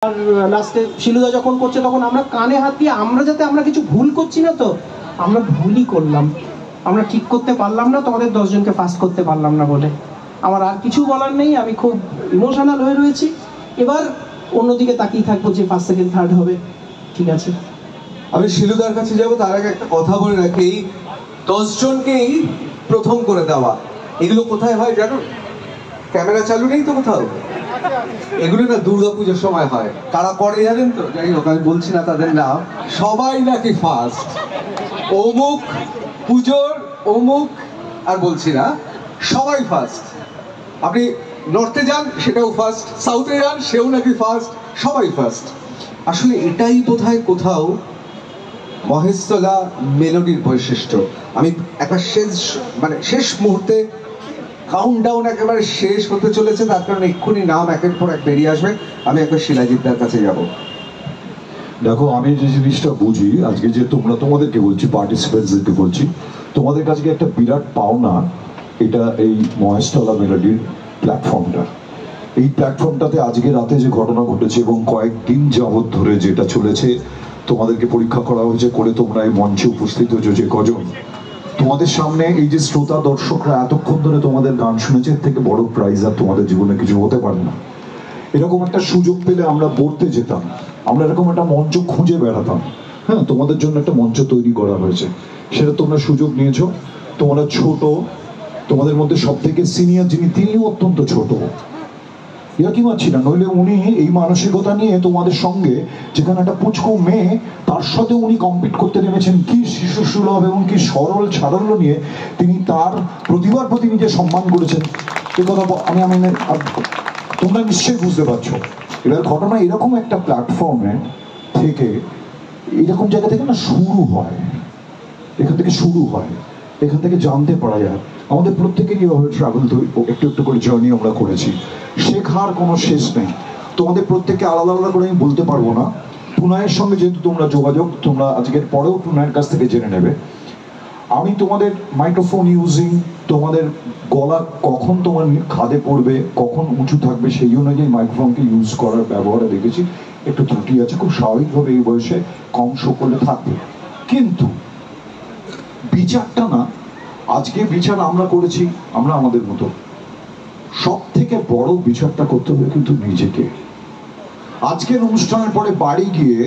আর লাস্টে শিলুদা যখন করছে তখন আমরা কানে হাত দিয়ে আমরা যাতে আমরা কিছু ভুল করছি না, তো আমরা ভুলই করলাম, আমরা ঠিক করতে পারলাম না, তোমাদের 10 জনকে ফাস্ট করতে পারলাম না বলে। আমার আর কিছু বলার নেই, আমি খুব ইমোশনাল হয়ে রয়েছি। এবার অন্যদিকে তাকিয়ে থাকবো যে ফার্স্ট সেকেন্ড থার্ড হবে। ঠিক আছে, আমি শিলুদার কাছে যাবো, তার আগে একটা কথা বলে রাখি, 10 জনকেই প্রথম করে দেওয়া এগুলো কোথায় হয় জানো? ক্যামেরা চালু নেই তো কোথাও? এগুলো না দুর্গাপুজোর সময় হয়। কারা করে জানেন তো? যাই হোক, আমি বলছি না তাদের নাম। সবাই নাকি ফার্স্ট, অমুক পুজোর অমুক, আর বলছি না, সবাই ফার্স্ট। আপনি নর্থে যান সেটাও ফার্স্ট, সাউথে যান সেও নাকি ফার্স্ট, সবাই ফার্স্ট। আসলে এটাই বোধহয় কোথাও মহেশতলা মেলোডির বৈশিষ্ট্য। আমি একটা শেষ মুহূর্তে কাউন্টডাউন একেবারে শেষ হতে চলেছে, তার কারণে এক্ষুনি নাম একের পর এক বেরিয়ে আসবে। আমি একবার শিলাজিৎদার কাছে যাব। দেখো, আমি যে জিনিসটা বুঝি আজকে, যে তোমাদেরকে বলছি, পার্টিসিপেন্টসদেরকে বলছি, তোমাদের কাছে একটা বিরাট পাওনা এটা এই মহেশতলা মেলোডির প্ল্যাটফর্মটা। এই প্ল্যাটফর্মটাতে আজকে রাতে যে ঘটনা ঘটেছে এবং কয়েকদিন যাবৎ ধরে যেটা চলেছে, তোমাদেরকে পরীক্ষা করা হয়েছে, করে তোমরা এই মঞ্চে উপস্থিত হয়েছো যে কজন, তোমাদের সামনে এই যে শ্রোতা দর্শকরা এতক্ষণ ধরে তোমাদের গান শুনেছে, এর থেকে বড় প্রাইজ আর তোমাদের জীবনে কিছু হতে পারে না। এরকম একটা সুযোগ পেলে আমরা পড়তে যেতাম, আমরা এরকম একটা মঞ্চ খুঁজে বেড়াতাম। হ্যাঁ, তোমাদের জন্য একটা মঞ্চ তৈরি করা হয়েছে, সেটা তোমরা সুযোগ নিয়েছো। তোমরা ছোট, তোমাদের মধ্যে সব থেকে সিনিয়র যিনি, তিনিও অত্যন্ত ছোট। কি মারছি না, নইলে উনি এই মানসিকতা নিয়ে তোমাদের সঙ্গে, যেখানে একটা পুচকু মেয়ে, তার সাথে উনি কম্পিট করতে নেমেছেন। কি শিশু সুলভ এবং কি সরল সারল্য নিয়ে তিনি তার প্রতিভার প্রতি নিজে সম্মান করেছেন, এ কথা আমি তোমরা নিশ্চয়ই বুঝতে পারছো। এবার ঘটনা এরকম একটা প্ল্যাটফর্মে থেকে, এরকম জায়গা থেকে না শুরু হয়, এখান থেকে শুরু হয়, এখান থেকে জানতে পারা যায়। আমাদের প্রত্যেকেরই এভাবে ট্রাভেল একটু একটু করে জার্নি আমরা করেছি, শেখার কোনো শেষ নেই। তোমাদের প্রত্যেককে আলাদা আলাদা করে আমি বলতে পারবো না। টুনায়ের সঙ্গে যেহেতু তোমরা যোগাযোগ, তোমরা আজকের পরেও টুনায়ের কাছ থেকে জেনে নেবে। আমি তোমাদের মাইক্রোফোন ইউজিং, তোমাদের গলা কখন তোমার খাদে পড়বে, কখন উঁচু থাকবে, সেই অনুযায়ী মাইক্রোফোনকে ইউজ করার ব্যবহারে দেখেছি একটু ত্রুটি আছে। খুব স্বাভাবিকভাবে এই বয়সে কম শো করলে থাকবে, কিন্তু বিচারটা না, আজকে বিচার আমরা করেছি, আমরা আমাদের মতো। সব থেকে বড় বিচারটা করতে হবে কিন্তু নিজেকে। আজকের অনুষ্ঠানের পরে বাড়ি গিয়ে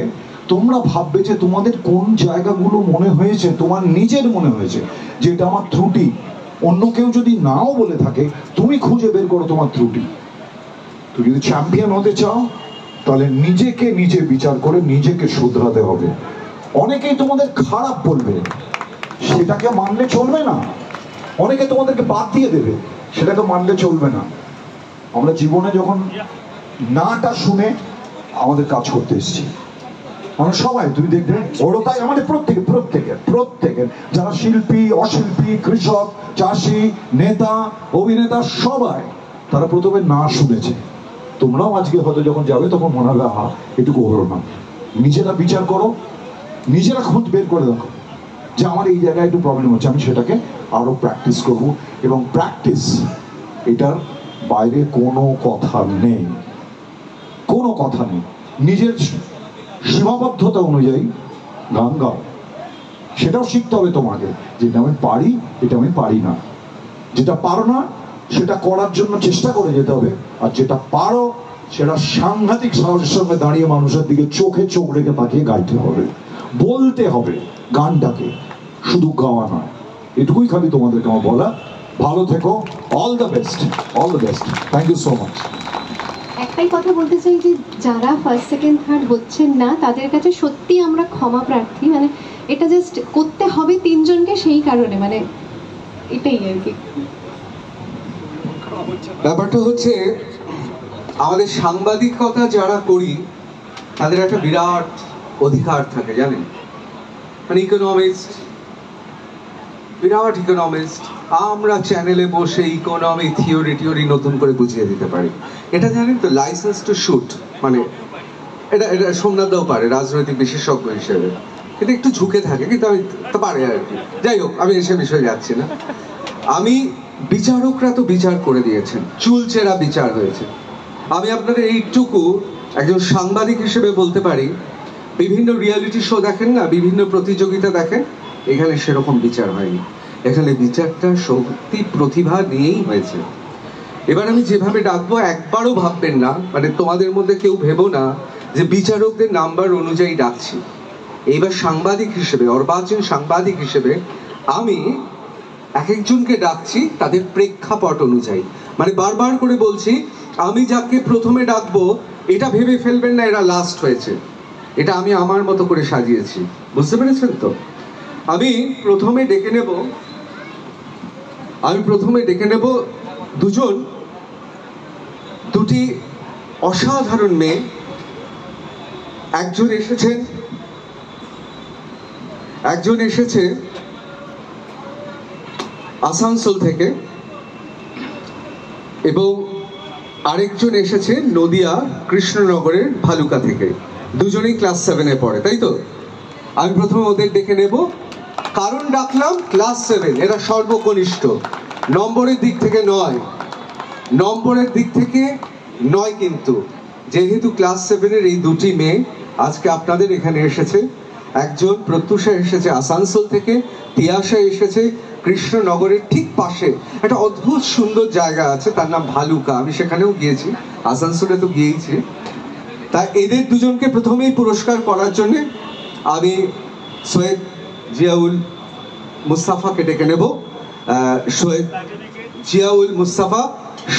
তোমরা ভাববে যে তোমাদের কোন জায়গাগুলো মনে হয়েছে, তোমার নিজের মনে হয়েছে যে এটা আমার ত্রুটি। অন্য কেউ যদি নাও বলে থাকে, তুমি খুঁজে বের করো তোমার ত্রুটি। তুমি যদি চ্যাম্পিয়ন হতে চাও, তাহলে নিজেকে নিজে বিচার করে নিজেকে শুধরাতে হবে। অনেকেই তোমাদের খারাপ বলবে, সেটাকে মানলে চলবে না। অনেকে তোমাদেরকে বাদ দিয়ে দেবে, সেটাকে মানলে চলবে না। আমরা জীবনে যখন নাটা শুনে আমাদের কাজ করতে এসেছি, আমরা সবাই, তুমি দেখবে ওরও তাই, আমাদের প্রত্যেকের যারা শিল্পী, অশিল্পী, কৃষক, চাষি, নেতা, অভিনেতা, সবাই তারা প্রথমে না শুনেছে। তোমরাও আজকে হয়তো যখন যাবে তখন মনে হবে, হা, এটুকু হলো না। নিজেরা বিচার করো, নিজেরা খুঁজ বের করে দেখো যে আমার এই জায়গায় একটু প্রবলেম হচ্ছে, আমি সেটাকে আরো প্র্যাকটিস করবো। এবং প্র্যাকটিস, এটার বাইরে কোনো কথা নেই, কোনো কথা নেই। নিজের সীমাবদ্ধতা অনুযায়ী গান গাও, সেটাও শিখতে হবে তোমাকে, যেটা আমি পারি, এটা আমি পারি না। যেটা পারো না সেটা করার জন্য চেষ্টা করে যেতে হবে, আর যেটা পারো সেটা সাংঘাতিক সাহসের সঙ্গে দাঁড়িয়ে মানুষের দিকে চোখে চোখ রেখে তাকিয়ে গাইতে হবে, বলতে হবে গানটাকে, শুধু গাওয়া নয়। এটুকুই খালি তোমাদেরকে আমার বলা। ভালো থেকো, all the best, all the best, thank you so much. একটাই কথা বলতে চাই যে যারা ফার্স্ট সেকেন্ড থার্ড হচ্ছেন না, তাদের কাছে সত্যি আমরা ক্ষমা প্রার্থী। মানে এটা জাস্ট করতে হবে 3 জনকে, সেই কারণে, মানে এটাই আর কি। ব্যাপারটা হচ্ছে, আমাদের সাংবাদিকতা যারা করি তাদের একটা বিরাট অধিকার থাকে জানেন, মানে ইকোনমিস্ট, বিরাট ইকোনমিস্ট। আমরা চ্যানেলে বসে ইকোনমি থিওরি নতুন করে বুঝিয়ে দিতে পারি। এটা জানেন তো, লাইসেন্স টু শুট, মানে এটা সোমনাথদাও পারে রাজনৈতিক বিশেষজ্ঞ হিসেবে, কিন্তু একটু ঝুঁকে থাকে, কিন্তু আমি তো পারে আর কি। যাই হোক, আমি এসে বিষয়ে যাচ্ছি না। আমি বিচারকরা তো বিচার করে দিয়েছেন, চুলচেরা বিচার হয়েছে। আমি আপনাদের এইটুকু একজন সাংবাদিক হিসেবে বলতে পারি, বিভিন্ন রিয়ালিটি শো দেখেন না, বিভিন্ন প্রতিযোগিতা দেখেন, এখানে সেরকম বিচার হয়নি। এখানে বিচারটা সত্যি প্রতিভা নিয়েই হয়েছে। এবার আমি যেভাবে ডাকবো একবারও ভাববেন না, মানে তোমাদের মধ্যে কেউ ভেবো না যে বিচারকদের নাম্বার অনুযায়ী ডাকছি। এইবার সাংবাদিক হিসেবে, অর্বাচীন সাংবাদিক হিসেবে আমি এক একজনকে ডাকছি তাদের প্রেক্ষাপট অনুযায়ী। মানে বারবার করে বলছি, আমি যাকে প্রথমে ডাকবো এটা ভেবে ফেলবেন না এরা লাস্ট হয়েছে, এটা আমি আমার মতো করে সাজিয়েছি, বুঝতে পেরেছেন তো? আমি প্রথমে ডেকে নেব দুটি অসাধারণ মেয়ে। একজন এসেছে আসানসোল থেকে এবং আরেকজন এসেছে নদিয়া কৃষ্ণনগরের ভালুকা থেকে। দুজনেই ক্লাস 7-এ পড়ে, তাই তো? আমি প্রথমে ওদের ডেকে নেব। কারণ ডাকলাম, ক্লাস 7, এরা সর্বকনিষ্ঠ। নম্বরের দিক থেকে নয়, কিন্তু যেহেতু ক্লাস 7-এর এই দুটি মেয়ে আজকে আপনাদের এখানে এসেছে, একজন প্রত্যুষা এসেছে আসানসোল থেকে, তিয়াশা এসেছে কৃষ্ণনগরের ঠিক পাশে একটা অদ্ভুত সুন্দর জায়গা আছে, তার নাম ভালুকা। আমি সেখানেও গিয়েছি, আসানসোলে তো গিয়েছি। তাই এদের দুজনকে প্রথমেই পুরস্কার করার জন্য আমি সৈয়দ জিয়াউল মুস্তাফাকে ডেকে নেব। সৈয়দ জিয়াউল মুস্তাফা,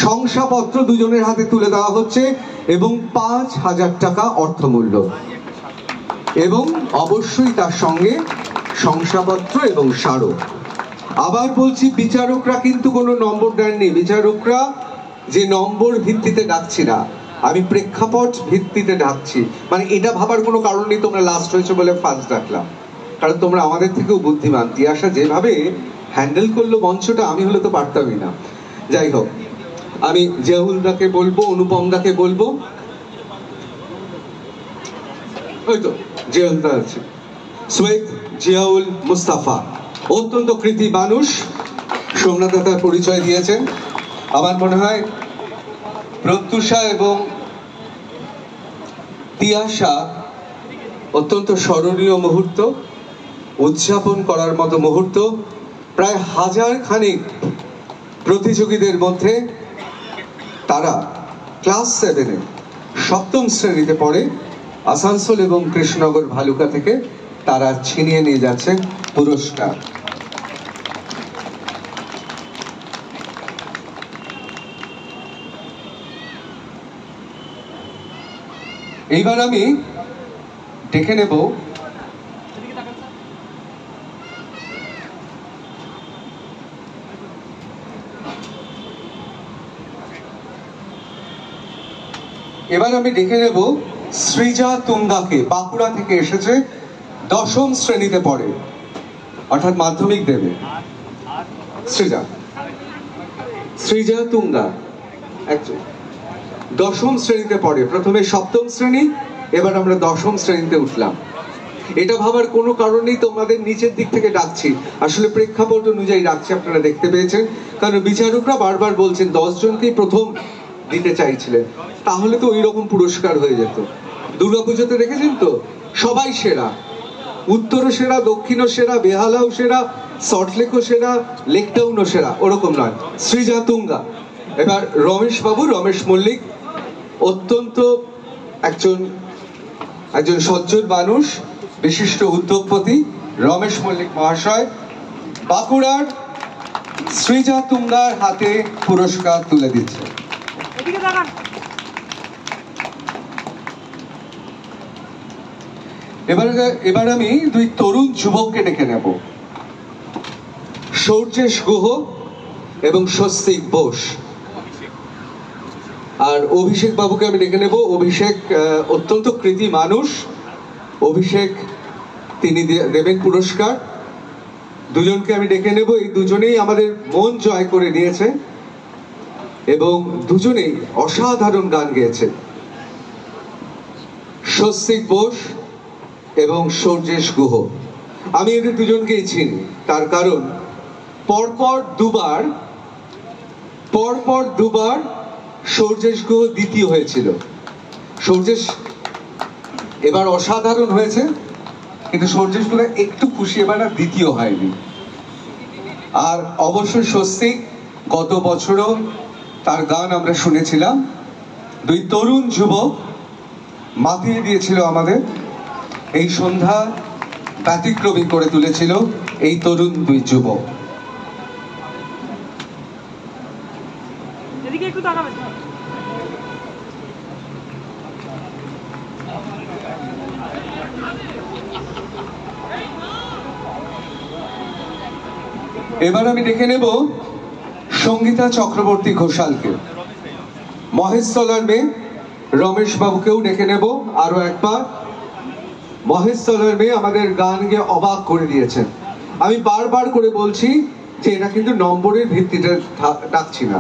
শংসাপত্র দুজনের হাতে তুলে দেওয়া হচ্ছে এবং 5,000 টাকা অর্থমূল্য, এবং অবশ্যই তার সঙ্গে শংসাপত্র এবং স্মারক। আবার বলছি, বিচারকরা কিন্তু কোনো নম্বর দেননি। বিচারকরা যে নম্বর ভিত্তিতে ডাকছি না, আমি প্রেক্ষাপট ভিত্তিতে ডাকছি। মানে এটা ভাবার কোনো কারণ নেই তোমরা লাস্ট হয়েছে বলে ফার্স্ট ডাকলাম, কারণ তোমরা আমাদের থেকেও বুদ্ধিমান। তিয়াশা যেভাবে হ্যান্ডেল করলো মঞ্চটা, আমি হলে তো পারতামই না। যাই হোক, আমি জিয়াউল দাকে বলবো, অনুপম দাকে বলবো, ওই তো জিয়াউল দা আছে। সৈয়দ জিয়াউল মুস্তাফা অত্যন্ত কৃতি মানুষ, সোমনাথ দাতার পরিচয় দিয়েছেন। আমার মনে হয় প্রত্যুষা এবং তিয়াশা অত্যন্ত স্মরণীয় মুহূর্ত, উদযাপন করার মতো মুহূর্ত। প্রায় 1000 খানিক প্রতিযোগীদের মধ্যে তারা ক্লাস 7-এ 7ম শ্রেণীতে পড়ে, আসানসোল এবং কৃষ্ণনগর ভালুকা থেকে তারা ছিনিয়ে নিয়ে যাচ্ছে পুরস্কার। এইবার আমি ডেকে নেব সৃজা তুঙ্গাকে। বাঁকুড়া থেকে এসেছে, 10ম শ্রেণীতে পড়ে, অর্থাৎ মাধ্যমিক দেবে। সৃজা তুঙ্গা একজন 10ম শ্রেণীতে পড়ে। প্রথমে 7ম শ্রেণী, এবার আমরা 10ম শ্রেণীতে উঠলাম। এটা ভাবার কোনো কারণেই তোমাদের নিচের দিক থেকে ডাকছি, আসলে প্রেক্ষাপট অনুযায়ী ডাকছি, আপনারা দেখতে পেয়েছেন। কারণ বিচারকরা বারবার বলছেন 10 জনকেই প্রথম দিতে চাইছিলেন, তাহলে তো ওই রকম পুরস্কার হয়ে যেত। দুর্গাপুজোতে দেখেছেন তো, সবাই সেরা, উত্তরও সেরা, দক্ষিণও সেরা, বেহালাও সেরা, সল্টলেকও সেরা, লেকটাউনও সেরা, ওরকম নয়। সৃজা তুঙ্গা। এবার রমেশ মল্লিক, অত্যন্ত একজন সজ্জন মানুষ, বিশিষ্ট উদ্যোগপতি রমেশ মল্লিক মহাশয় বাঁকুড়ার সৃজা তুঙ্গার হাতে পুরস্কার তুলে দিচ্ছে। এবার আমি দুই তরুণ যুবককে ডেকে নেব, সৌর্যেশ গুহ এবং স্বস্তিক বোস। আর অভিষেক বাবুকে আমি ডেকে নেব। অভিষেক অত্যন্ত কৃতি মানুষ, অভিষেক তিনি দেবেন পুরস্কার। দুজনকে আমি ডেকে নেব। এই দুজনেই আমাদের মন জয় করে নিয়েছে এবং দুজনেই অসাধারণ গান গেয়েছে, স্বস্তিক বোস এবং সৌর্যেশ গুহ। আমি এদের দুজনকেই চিনি, তার কারণ পরপর দুবার সৌর্যেশ গুহ দ্বিতীয় হয়েছিল। সৌর্যেশ এবার অসাধারণ হয়েছে, কিন্তু সৌর্যেশ বোধহয় একটু খুশি এবার আর দ্বিতীয় হয়নি। আর অবশ্যই স্বস্তি, গত বছরও তার গান আমরা শুনেছিলাম। দুই তরুণ যুবক মাতিয়ে দিয়েছিল আমাদের এই সন্ধ্যা, ব্যতিক্রমী করে তুলেছিল এই তরুণ দুই যুবক। এবার আমি ডেকে নেব সঙ্গীতা চক্রবর্তী ঘোষালকে। মহেশতলার মেয়ে রমেশ বাবুকেও ডেকে নেব আরো একবার। মহেশতলার মেয়ে আমাদের গান গেয়ে অবাক করে দিয়েছেন। আমি বারবার করে বলছি যে এটা কিন্তু নম্বরের ভিত্তিতে ডাকছি না।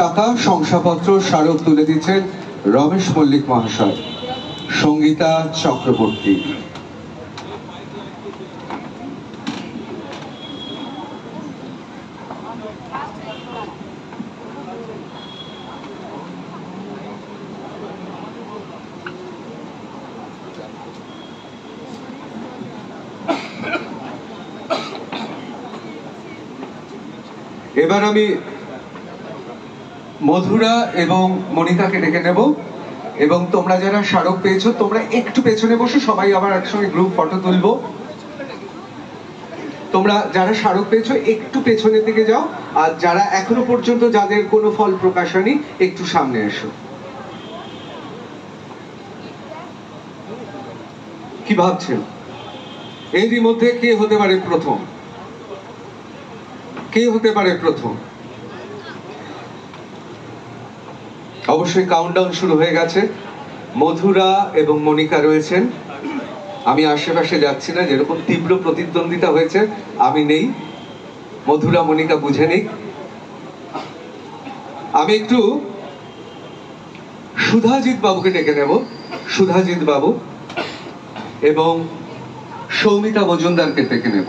টাকা শংসাপত্র স্মারক তুলে দিচ্ছেন রমেশ মল্লিক মহাশয়। সঙ্গীতা চক্রবর্তী। এবার আমি মধুরা এবং মনিকাকে ডেকে নেব, এবং তোমরা যারা স্মারক পেয়েছো তোমরা একটু পেছনে বসে সবাই আবার একসঙ্গে গ্রুপ ফটো তুলবো। তোমরা যারা স্মারক পেয়েছো একটু পেছনের দিকে যাও, আর যারা এখনো পর্যন্ত যাদের কোনো ফল প্রকাশ হয়নি একটু সামনে এসো। কি ভাবছেন এরই মধ্যে কে হতে পারে প্রথম? কে হতে পারে প্রথম? অবশ্যই কাউন্টডাউন শুরু হয়ে গেছে। মধুরা এবং মনিকা রয়েছেন। আমি আশেপাশে যাচ্ছি না, যেরকম তীব্র প্রতিদ্বন্দ্বিতা হয়েছে আমি নেই। মধুরা মনিকা বুঝে নিক। আমি একটু সুধাজিৎ বাবুকে ডেকে নেব। সুধাজিৎ বাবু এবং সৌমিতা মজুমদারকে ডেকে নেব।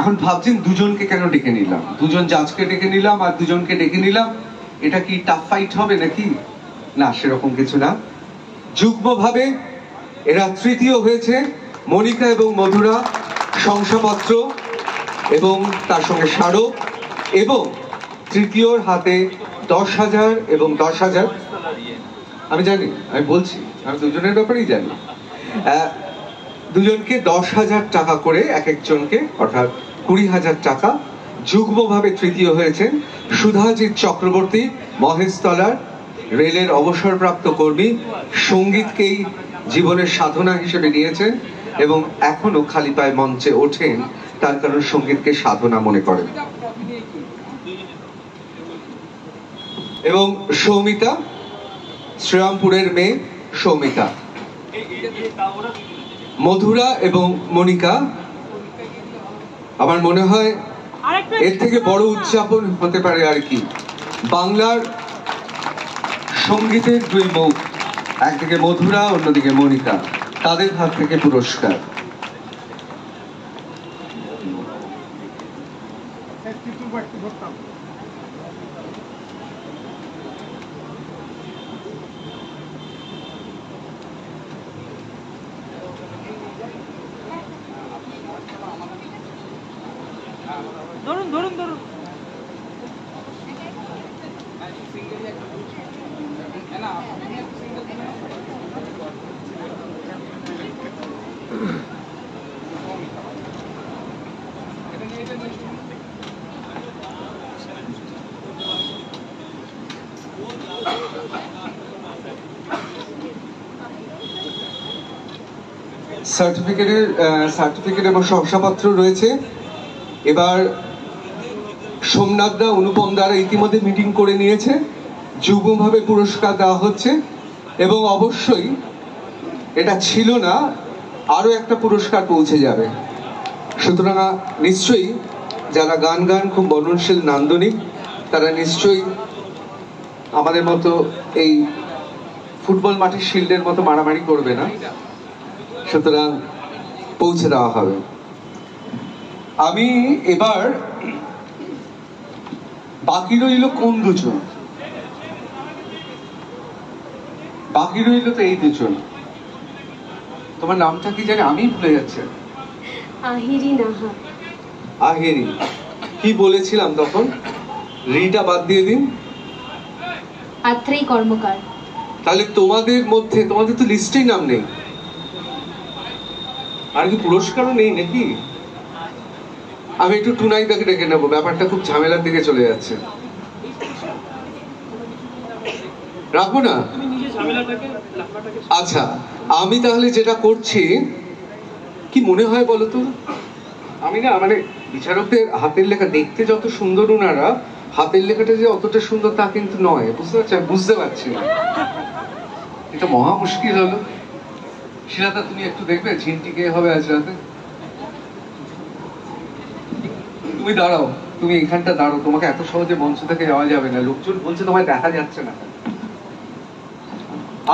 এখন ভাবছেন দুজনকে কেন ডেকে নিলাম, দুজন জাজকে ডেকে নিলাম আর দুজনকে ডেকে নিলাম, এটা কি টাফ ফাইট হবে নাকি? না, সেরকম কিছু না। যুগ্মভাবে এরা তৃতীয় হয়েছে। মনিকা এবং মধুরা শংসাপত্র এবং তার সঙ্গে স্মারক, এবং তৃতীয়র হাতে 10,000 এবং 10,000। আমি জানি, আমি বলছি, আমি দুজনের ব্যাপারেই জানি। দুজনকে 10,000 টাকা করে এক একজনকে, অর্থাৎ 20,000 টাকা। যুগ্মভাবে তৃতীয় হয়েছেন সুধাজিৎ চক্রবর্তী, মহেশতলার রেলের অবসরপ্রাপ্ত কর্মী। সঙ্গীতকেই জীবনের সাধনা হিসেবে নিয়েছেন এবং এখনো খালি পায়ে মঞ্চে ওঠেন, তার কারণ সঙ্গীতকে সাধনা মনে করেন। এবং সৌমিতা, শ্রীরামপুরের মেয়ে সৌমিতা। মধুরা এবং মনিকা, আমার মনে হয় এর থেকে বড় উদযাপন হতে পারে আর কি। বাংলার সঙ্গীতের দুই মুখ, একদিকে মধুরা অন্যদিকে মনিকা, তাদের হাত থেকে পুরস্কার। ধরুন ধরুন ধরুন। সার্টিফিকেট এবং শংসাপত্র রয়েছে। এবার সোমনাথ দা, অনুপম দ্বারা ইতিমধ্যে মিটিং করে নিয়েছে, যুগ্মভাবে পুরস্কার দেওয়া হচ্ছে। এবং অবশ্যই এটা ছিল না, আরো একটা পুরস্কার পৌঁছে যাবে। সুতরাং নিশ্চয়ই যারা গান খুব বর্ণনশীল নান্দনিক, তারা নিশ্চয়ই আমাদের মতো এই ফুটবল মাঠের শিল্ডের মতো মারামারি করবে না। সুতরাং পৌঁছে দেওয়া হবে। আমি এবার বাকি রইল কোন দুজন? বাকি রইল তো এই দুজন। তোমার নামটা কি জানি আমি ভুলে যাচ্ছি। আহিরি নাহা। আহিরি, কি বলেছিলাম তখন? রিটা বাদ দিয়ে দিন। আত্রেই কর্মকার। তাহলে তোমাদের মধ্যে, তোমাদের তো লিস্টেই নাম নেই, আর কি পুরস্কারও নেই নাকি? আমি একটু টুনাইদাকে ডেকে নেবো, ব্যাপারটা খুব ঝামেলার দিকে চলে যাচ্ছে। রাখবো না? আচ্ছা, আমি তাহলে যেটা করছি, কি মনে হয় বলো তো? আমি না মানে বিচারকদের হাতের লেখা দেখতে যত সুন্দর ওনারা, হাতের লেখাটা যে অতটা সুন্দর তা কিন্তু নয়, বুঝতে পারছি না। এটা মহা মুশকিল হলো। শিলাদা তুমি একটু দেখবে ঝিনটি কে হবে আজ রাতে? তুমি দাঁড়াও, তুমি এখানটা দাঁড়াও, তোমাকে এত সহজে মঞ্চ থেকে যাওয়া যাবে না, লোকজন বলছে তোমায় দেখা যাচ্ছে না।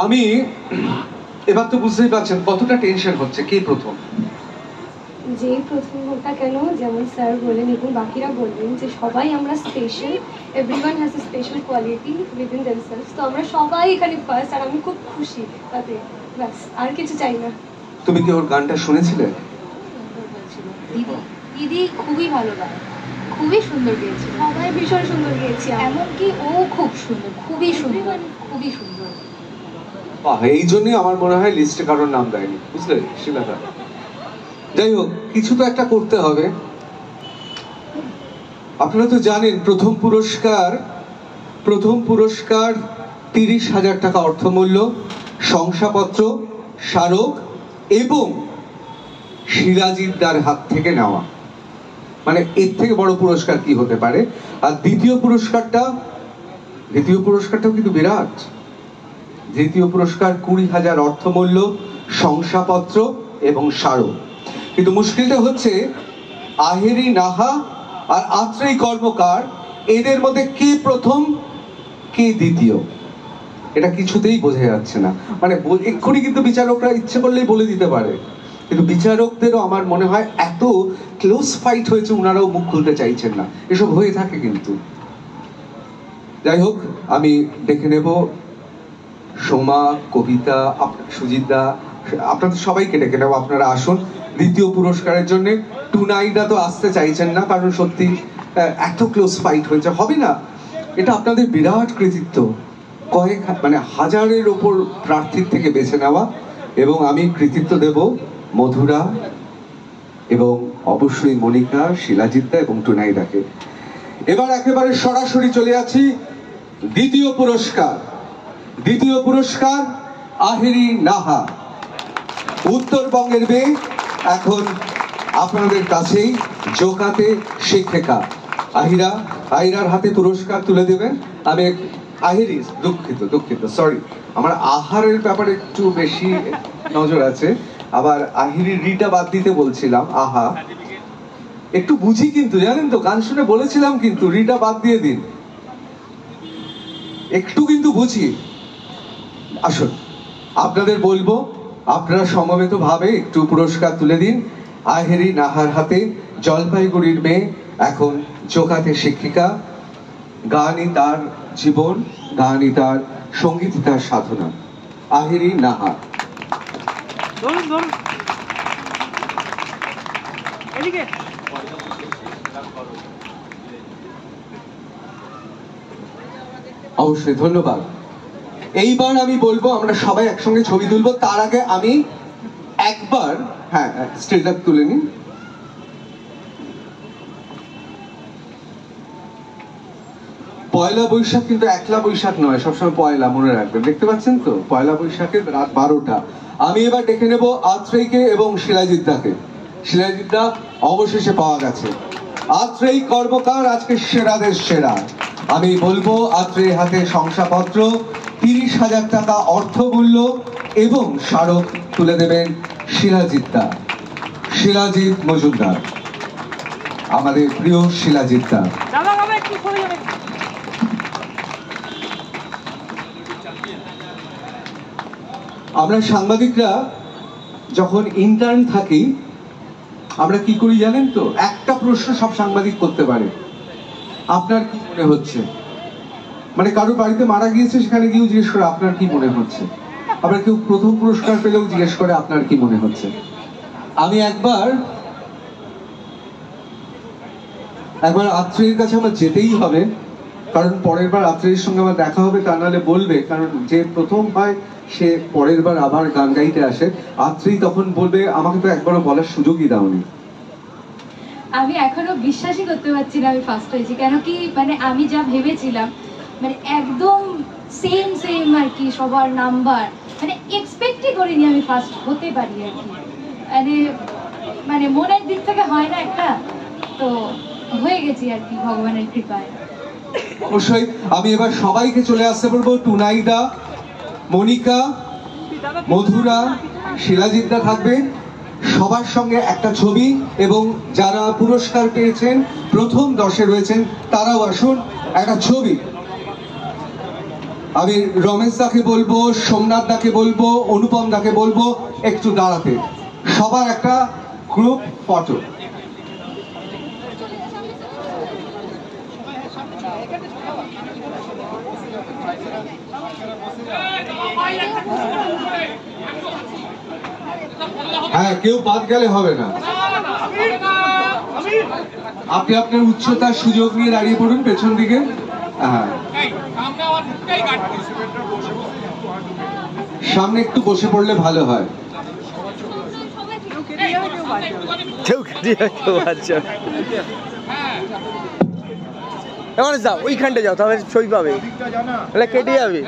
আমি এবার তো বুঝতেই পারছেন কতটা টেনশন হচ্ছে। কে প্রথম? যে প্রথম হোকটা কেন, যেমন স্যার বলেন এবং বাকিরা বলবেন যে সবাই আমরা special, everyone has a special quality within themselves. তো আমরা সবাই এখানে ফার্স্ট, আর আমি খুব খুশি তাতে, ব্যাস আর কিছু চাই না। তুমি কি ওর গানটা শুনেছিলে? দিদি খুবই ভালো গান, খুবই সুন্দর গেয়েছে, সবাই ভীষণ সুন্দর গেয়েছি, এমনকি ও খুব সুন্দর, খুবই সুন্দর, খুবই সুন্দর। এই জন্যই আমার মনে হয় লিস্টে কারোর নাম দেয়নি, বুঝলে শিলাদা? যাই হোক, কিছু তো একটা করতে হবে। আপনারা তো জানেন প্রথম পুরস্কার 30,000 টাকা অর্থমূল্য, শংসাপত্র, স্মারক এবং শিলাজিৎদার হাত থেকে নেওয়া। মানে এর থেকে বড় পুরস্কার কি হতে পারে? আর দ্বিতীয় পুরস্কারটাও কিন্তু বিরাট। দ্বিতীয় পুরস্কার 20,000 অর্থমূল্য, শংসাপত্র এবং স্মারক। কিন্তু মুশকিলটা হচ্ছে আহিরি নাহা আর আত্রেই কর্মকার, এদের মধ্যে কে প্রথম কে দ্বিতীয় এটা কিছুতেই বোঝা যাচ্ছে না। মানে এক্ষুনি কিন্তু বিচারকরা ইচ্ছে করলেই বলে দিতে পারে, কিন্তু বিচারকদেরও আমার মনে হয় এত ক্লোজ ফাইট হয়েছে, ওনারাও মুখ খুলতে চাইছেন না। এসব হয়ে থাকে কিন্তু। যাই হোক, আমি ডেকে নেব সোমা, কবিতা, সুজিতদা, আপনাদের সবাইকে ডেকে নেব। আপনারা আসুন দ্বিতীয় পুরস্কারের জন্য। টুনাইদা তো আসতে চাইছেন না, কারণ সত্যি এত ক্লোজ ফাইট হয়েছে, হবে না। এটা আপনাদের বিরাট কৃতিত্ব, মানে হাজারের ওপর প্রার্থীর থেকে বেছে নেওয়া। এবং আমি কৃতিত্ব দেব মধুরা এবং অবশ্যই মনিকা, শিলাজিৎদা এবং টুনাইদাকে। এবার একেবারে সরাসরি চলে যাচ্ছি দ্বিতীয় পুরস্কার আহিরি নাহা, উত্তরবঙ্গের মেয়ে, এখন আপনাদের কাছেই জোকাতে শিক্ষিকা। আহিরার হাতে পুরস্কার তুলে দেবেন। আমি আহিরি, দুঃখিত, সরি, আমার আহারের ব্যাপারে একটু বেশি নজর আছে। আবার আহিরির রিটা বাদ দিতে বলছিলাম। আহা একটু বুঝি কিন্তু, জানেন তো, গান শুনে বলেছিলাম কিন্তু রিটা বাদ দিয়ে দিন, একটু কিন্তু বুঝি। আসুন, আপনাদের বলবো, আপনারা সমবেত ভাবে একটু পুরস্কার তুলে দিন আহিরি নাহার হাতে। জলপাইগুড়ির মেয়ে, এখন জোকাতে শিক্ষিকা, গানই তার জীবন, গানই তার সঙ্গীত, তার সাধনা। আহিরি নাহা। অবশ্যই, ধন্যবাদ। এইবার আমি বলবো আমরা সবাই একসঙ্গে ছবি তুলবো। তার আগে আমি একবার স্টেজ আপ তুলে নিন। পয়লা বৈশাখ কিন্তু একলা বৈশাখ নয়, সবসময় পয়লা মনে রাখবেন। দেখতে পাচ্ছেন তো, পয়লা বৈশাখের রাত 12টা। আমি এবার ডেকে নেব আত্রেয়ীকে এবং শিলাজিৎদাকে। শিলাজিৎদা অবশেষে পাওয়া গেছে। আত্রেয়ী কর্মকার আজকে সেরাদের সেরা। আমি বলবো আত্রেয়ী হাতে শংসাপত্র, 30,000 টাকা অর্থমূল্য এবং স্মারক তুলে দেবেন শিলাজিৎদা, শিলাজিৎ মজুমদার, আমাদের প্রিয় শিলাজিৎদা। আমরা সাংবাদিকরা যখন ইন্টার্ন থাকি আমরা কি করি জানেন তো, একটা প্রশ্ন সব সাংবাদিক করতে পারে, আপনার কি মনে হচ্ছে? মানে কারোর বাড়িতে মারা গিয়েছে, সেখানে গিয়েও জিজ্ঞেস করে আপনার কি মনে হচ্ছে। আবার কেউ প্রথম পুরস্কার পেলেও জিজ্ঞেস করে আপনার কি মনে হচ্ছে। আমি একবার আত্রেয়ীর কাছে আমার যেতেই হবে, কারণ পরের বার আত্রেয়ীর সঙ্গে আমার দেখা হবে, তা নাহলে বলবে, কারণ যে প্রথম হয় সে পরের বার আবার গান গাইতে আসে। আত্রেয়ী তখন বলবে আমাকে তো একবারও বলার সুযোগই দাওনি। আমি এখনো বিশ্বাসই করতে পারছি না আমি ফার্স্ট হয়েছি, কেন কি মানে আমি যা ভেবেছিলাম মানে একদম সেম আর কি সবার নাম্বার, মানে এক্সপেক্টই করিনি আমি ফার্স্ট হতে পারি আর কি। মানে মনের দিক থেকে হয় না একটা, তো হয়ে গেছি আর কি ভগবানের কৃপায়। অবশ্যই আমি এবার সবাইকে চলে আসতে বলবো। টুনাইদা, মনিকা, মধুরা, শিলাজিৎদা থাকবে, সবার সঙ্গে একটা ছবি, এবং যারা পুরস্কার পেয়েছেন প্রথম 10-এ রয়েছেন তারাও আসুন, একটা ছবি। আমি রমেশ দাকে বলবো, সোমনাথ দাকে বলবো, অনুপম দাকে বলবো একটু দাঁড়াতে, সবার একটা গ্রুপ ফটো। হ্যাঁ, কেউ বাদ গেলে হবে না। আপনি আপনার উচ্চতার সুযোগ নিয়ে দাঁড়িয়ে পড়ুন পেছন দিকে। হ্যাঁ, সামনে একটু বসে পড়লে ভালো হয়। এবার যাও ওইখানটা যাও, তাহলে ছবি পাবে, কেটে যাবে।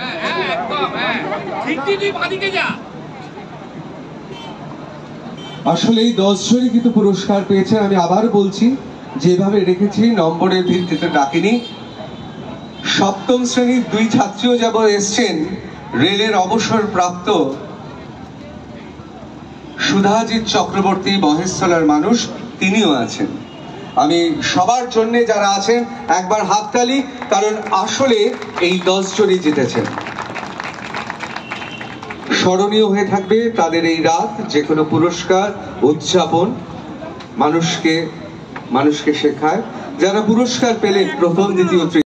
আসলে এই 10 জনই কিন্তু পুরস্কার পেয়েছেন। আমি আবার বলছি, যেভাবে রেখেছি নম্বরের ভিত্তিতে ডাকিনি। সপ্তম শ্রেণীর 2 ছাত্রীও যেমন এসছেন, রেলের অবসরপ্রাপ্ত সুধাজিৎ চক্রবর্তী মহেশতলার মানুষ, তিনিও আছেন। আমি সবার জন্য যারা আছেন একবার হাততালি, কারণ আসলে এই 10 জনই জিতেছেন। স্মরণীয় হয়ে থাকবে তাদের এই রাত। যে কোনো পুরস্কার উদযাপন মানুষকে শেখায়। যারা পুরস্কার পেলেন প্রথম, দ্বিতীয়, তৃতীয়